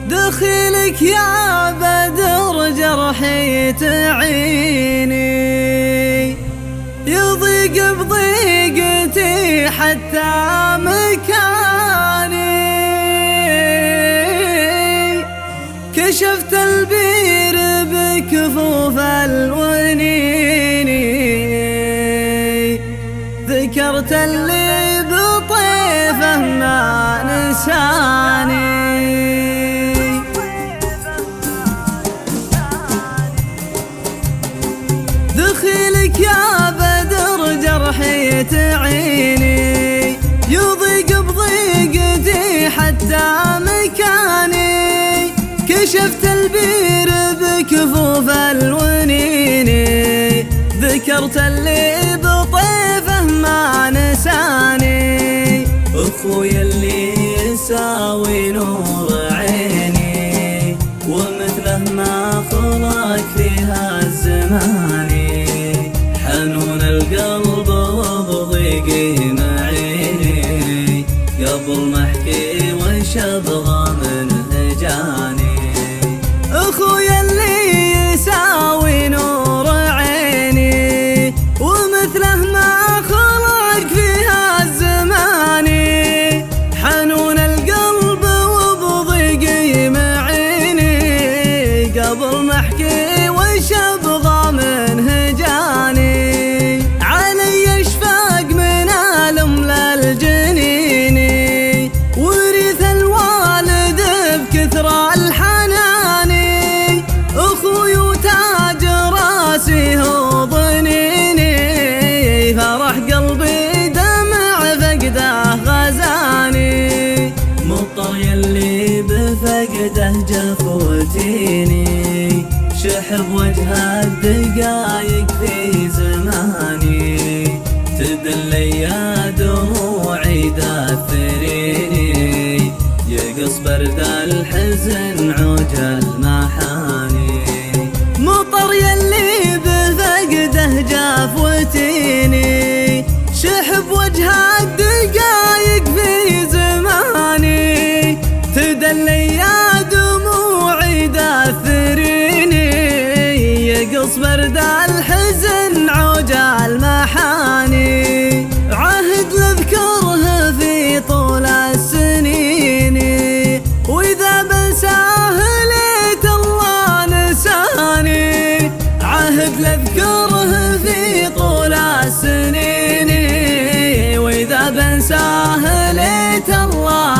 دخيلك يا بدر جرحي تعيني، يضيق بضيقتي حتى مكاني. كشفت البير بكفوف الونين، ذكرت اللي بطيفه ما نساني. دخيلك يا بدر جرحي تعيني، يضيق بضيقتي حتى مكاني. كشفت البير بكفوف الونين، ذكرت اللي بطيفه ما نساني. اخويا اللي يساوي نور عيني، ومثله ما خلق فيها الزمان. حنون القلب وبضيقي معيني، قبل ما احكي وش ابغى من هجاني. اخويا اللي يساوي نور عيني، ومثله ما خلق فيها الزمان. حنون القلب وبضيقي معيني، قبل ما احكي وش ابغى من هجاني. علي اشفاق من الم للجنين، ورث الوالد بكثر الحنان. اخوي وتاج راسي هو ضنيني، فرح قلبي دمع فقده غزاني. مضطر يلي بفقده جفوتيني، شحب وجه الدقايق في زماني. تدلي يا دموعي داثريني، يقص برد الحزن عوج المحاني. مطر يلي بفقده جفوتيني، شحب وجه الدقايق في زماني. تدلي يا دموعي داثريني، يقص برد الحزن عوج المحاني. عهد لذكره في طول السنين، واذا بنساه ليت الله نساني. عهد لذكره في طول السنين، واذا بنساه ليت الله